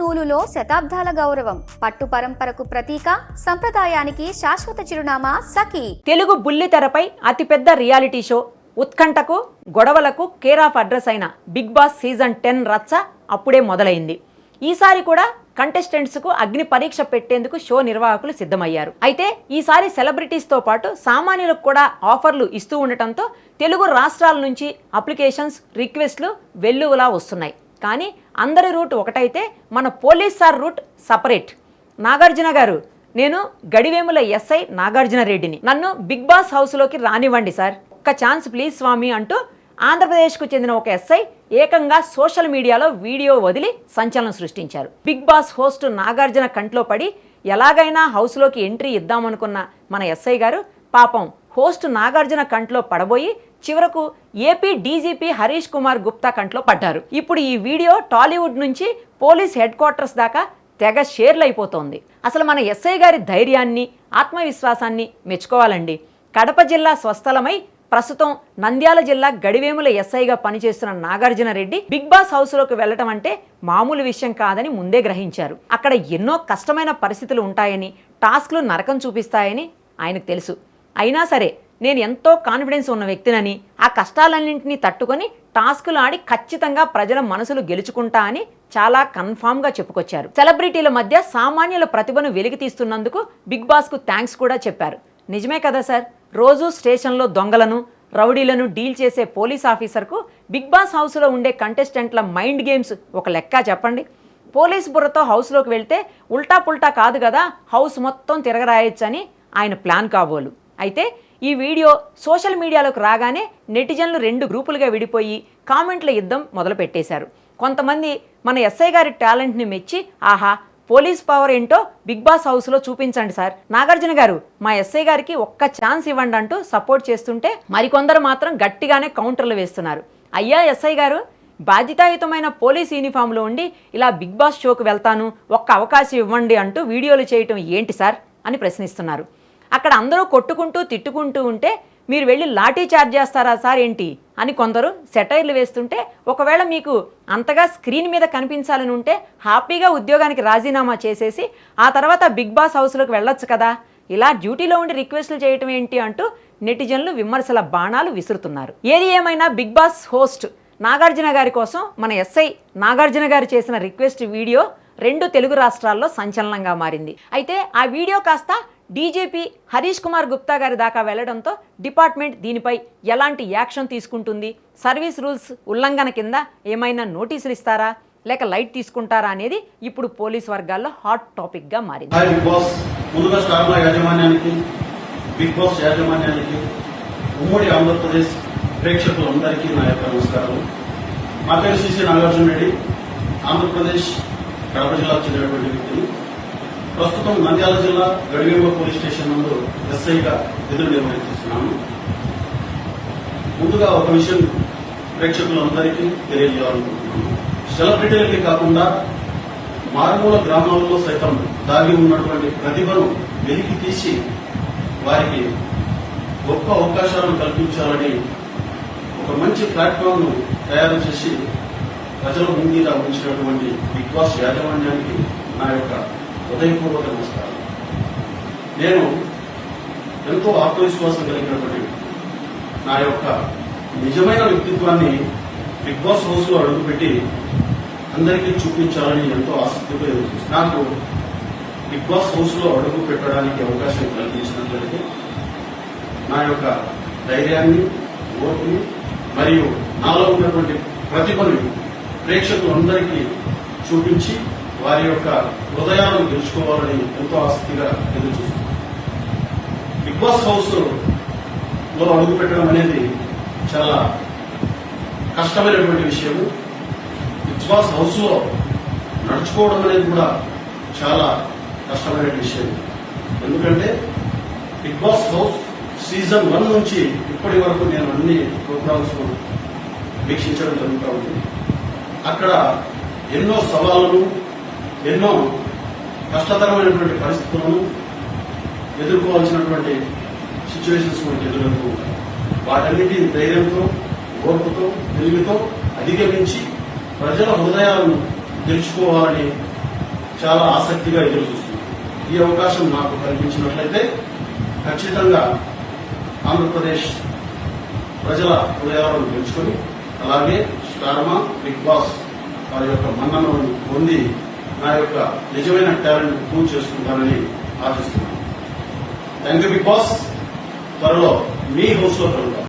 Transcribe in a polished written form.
నూలులో శతాబ్దాల గౌరవం, పట్టు పరంపరకు ప్రతీక, సంప్రదాయానికి శాశ్వత చిరునామా సఖీ. తెలుగు బుల్లితెరపై అతిపెద్ద రియాలిటీ షో, ఉత్కంఠకు గొడవలకు కేర్ ఆఫ్ అడ్రస్ అయిన బిగ్ బాస్ సీజన్ 10 రచ్చ అప్పుడే మొదలైంది. ఈసారి కూడా కంటెస్టెంట్స్కు అగ్ని పరీక్ష పెట్టేందుకు షో నిర్వాహకులు సిద్ధమయ్యారు. అయితే ఈసారి సెలబ్రిటీస్తో పాటు సామాన్యులకు కూడా ఆఫర్లు ఇస్తూ ఉండటంతో తెలుగు రాష్ట్రాల నుంచి అప్లికేషన్స్, రిక్వెస్ట్లు వెల్లువలా వస్తున్నాయి. కానీ అందరి రూట్ ఒకటైతే మన police sir route separate. Nagarjuna garu, నేను గడివేముల ఎస్ఐ నాగార్జున రెడ్డిని, నన్ను బిగ్ బాస్ హౌస్లోకి రానివ్వండి సార్, ఒక్క ఛాన్స్ ప్లీజ్ స్వామి అంటూ ఆంధ్రప్రదేశ్కు చెందిన ఒక ఎస్ఐ ఏకంగా సోషల్ మీడియాలో వీడియో వదిలి సంచలనం సృష్టించారు. బిగ్ బాస్ హోస్ట్ నాగార్జున కంట్లో పడి ఎలాగైనా హౌస్లోకి ఎంట్రీ ఇద్దామనుకున్న మన ఎస్ఐ గారు పాపం హోస్ట్ నాగార్జున కంట్లో పడబోయి చివరకు ఏపీ డీజీపీ హరీష్ కుమార్ గుప్తా కంట్లో పడ్డారు. ఇప్పుడు ఈ వీడియో టాలీవుడ్ నుంచి పోలీస్ హెడ్ క్వార్టర్స్ దాకా తెగ షేర్లు అయిపోతోంది. అసలు మన ఎస్ఐ గారి ధైర్యాన్ని, ఆత్మవిశ్వాసాన్ని మెచ్చుకోవాలండి. కడప జిల్లా స్వస్థలమై ప్రస్తుతం నంద్యాల జిల్లా గడివేముల ఎస్ఐగా పనిచేస్తున్న నాగార్జున రెడ్డి బిగ్ బాస్ హౌస్లోకి వెళ్ళటం అంటే మామూలు విషయం కాదని ముందే గ్రహించారు. అక్కడ ఎన్నో కష్టమైన పరిస్థితులు ఉంటాయని, టాస్క్లు నరకం చూపిస్తాయని ఆయనకు తెలుసు. అయినా సరే నేను ఎంతో కాన్ఫిడెన్స్ ఉన్న వ్యక్తినని, ఆ కష్టాలన్నింటినీ తట్టుకొని టాస్కులు ఆడి ఖచ్చితంగా ప్రజల మనసులు గెలుచుకుంటా అని చాలా కన్ఫామ్గా చెప్పుకొచ్చారు. సెలబ్రిటీల మధ్య సామాన్యుల ప్రతిభను వెలికి తీస్తున్నందుకు బిగ్ బాస్కు థ్యాంక్స్ కూడా చెప్పారు. నిజమే కదా సార్, రోజు స్టేషన్లో దొంగలను, రౌడీలను డీల్ చేసే పోలీస్ ఆఫీసర్కు బిగ్ బాస్ హౌస్లో ఉండే కంటెస్టెంట్ల మైండ్ గేమ్స్ ఒక లెక్క చెప్పండి. పోలీస్ బుర్రతో హౌస్లోకి వెళ్తే ఉల్టా పుల్టా కాదు కదా, హౌస్ మొత్తం తిరగరాయొచ్చని ఆయన ప్లాన్ కాబోలు. అయితే ఈ వీడియో సోషల్ మీడియాలోకి రాగానే నెటిజన్లు 2 గ్రూపులుగా విడిపోయి కామెంట్ల యుద్ధం మొదలు పెట్టేశారు. కొంతమంది మన ఎస్ఐ గారి టాలెంట్ని మెచ్చి, ఆహా పోలీస్ పవర్ ఏంటో బిగ్ బాస్ హౌస్లో చూపించండి సార్, నాగార్జున గారు మా ఎస్ఐ గారికి ఒక్క ఛాన్స్ ఇవ్వండి అంటూ సపోర్ట్ చేస్తుంటే మరికొందరు మాత్రం గట్టిగానే కౌంటర్లు వేస్తున్నారు. అయ్యా ఎస్ఐ గారు, బాధ్యతాయుతమైన పోలీస్ యూనిఫామ్లో ఉండి ఇలా బిగ్ బాస్ షోకు వెళ్తాను, ఒక్క అవకాశం ఇవ్వండి అంటూ వీడియోలు చేయటం ఏంటి సార్ అని ప్రశ్నిస్తున్నారు. అక్కడ అందరూ కొట్టుకుంటూ తిట్టుకుంటూ ఉంటే మీరు వెళ్ళి లాఠీ చార్జ్ చేస్తారా సార్ ఏంటి అని కొందరు సెటైర్లు వేస్తుంటే, ఒకవేళ మీకు అంతగా స్క్రీన్ మీద కనిపించాలని ఉంటే హ్యాపీగా ఉద్యోగానికి రాజీనామా చేసేసి ఆ తర్వాత బిగ్ బాస్ హౌస్లోకి వెళ్ళొచ్చు కదా, ఇలా డ్యూటీలో ఉండి రిక్వెస్ట్లు చేయటం ఏంటి అంటూ నెటిజన్లు విమర్శల బాణాలు విసురుతున్నారు. ఏది ఏమైనా బిగ్ బాస్ హోస్ట్ నాగార్జున గారి కోసం మన ఎస్ఐ నాగార్జున గారు చేసిన రిక్వెస్ట్ వీడియో 2 తెలుగు రాష్ట్రాల్లో సంచలనంగా మారింది. అయితే ఆ వీడియో కాస్త డీజీపీ హరీష్ కుమార్ గుప్తా గారి దాకా వెళ్లడంతో డిపార్ట్మెంట్ దీనిపై ఎలాంటి యాక్షన్ తీసుకుంటుంది, సర్వీస్ రూల్స్ ఉల్లంఘన కింద ఏమైనా నోటీసులు ఇస్తారా లేక లైట్ తీసుకుంటారా అనేది ఇప్పుడు పోలీస్ వర్గాల్లో హాట్ టాపిక్ గా మారింది. బిగ్ బాస్ యాజమాన్యానికి, ఉమ్మడి ఆంధ్రప్రదేశ్ ప్రేక్షకులందరికీ నా యొక్క నమస్కారాలు. మా పేరు సిసి నాగార్జున రెడ్డి, ఆంధ్రప్రదేశ్ కడప జిల్లాకు చెందినటువంటి వ్యక్తిని. ప్రస్తుతం నంద్యాల జిల్లా గడివేముల పోలీస్ స్టేషన్ నందు ఎస్ఐగా విధులు నిర్వహిస్తున్నాను. ముందుగా ఒక విషయం ప్రేక్షకులందరికీ తెలియజేయాలనుకుంటున్నాను. సెలబ్రిటీలకి కాకుండా మారుమూల గ్రామాలలో సైతం దాగి ఉన్నటువంటి ప్రతిభను వెలికి తీసి వారికి గొప్ప అవకాశాలను కల్పించాలని ఒక మంచి ప్లాట్ఫామ్ ను తయారు చేసి ప్రజల ముందుగా ఉంచినటువంటి బిగ్ బాస్ యాజమాన్యానికి నా యొక్క హృదయపూర్వక నమస్కారం. నేను ఎంతో ఆత్మవిశ్వాసం కలిగినటువంటి నా యొక్క నిజమైన వ్యక్తిత్వాన్ని బిగ్ బాస్ హౌస్ లో అడుగుపెట్టి అందరికీ చూపించాలని ఎంతో ఆసక్తితో ఎదురుచూస్తాను. నాకు బిగ్ బాస్ హౌస్ లో అడుగు పెట్టడానికి అవకాశం కల్పించినందుకు నా యొక్క ధైర్యాన్ని, ఓర్పుని మరియు నాలో ఉన్నటువంటి ప్రతిభను ప్రేక్షకులందరికీ చూపించి వారి యొక్క హృదయాలను గెలుచుకోవాలని ఎంతో ఆసక్తిగా ఎదురుచూస్తున్నాను. బిగ్ బాస్ హౌస్ లో అడుగు పెట్టడం అనేది చాలా కష్టమైనటువంటి విషయము. బిగ్ బాస్ హౌస్ లో నడుచుకోవడం అనేది కూడా చాలా కష్టమైన విషయం. ఎందుకంటే బిగ్ బాస్ హౌస్ సీజన్ 1 నుంచి ఇప్పటి వరకు నేను అన్ని ప్రోగ్రామ్స్ వీక్షించడం జరుగుతూ ఉంది. అక్కడ ఎన్నో సవాళ్లను, ఎన్నో కష్టతరమైనటువంటి పరిస్థితులను ఎదుర్కోవాల్సినటువంటి సిచ్యువేషన్స్ మనకు ఎదురవుతూ ఉంటాయి. వాటన్నిటి ధైర్యంతో, ఓర్పుతో, తెలివితో అధిగమించి ప్రజల హృదయాలను గెలుచుకోవాలని చాలా ఆసక్తిగా ఎదురు చూస్తున్నాను. ఈ అవకాశం నాకు కల్పించినట్లయితే ఖచ్చితంగా ఆంధ్రప్రదేశ్ ప్రజల హృదయాలను గెలుచుకొని అలాగే స్టార్మా, బిగ్ బాస్ వారి యొక్క మన్ననలను పొంది నా యొక్క నిజమైన టాలెంట్ ప్రూవ్ చేసుకుంటానని ఆశిస్తున్నాను. Thank you big boss. త్వరలో మీ హౌస్ లో కలుగుతాం.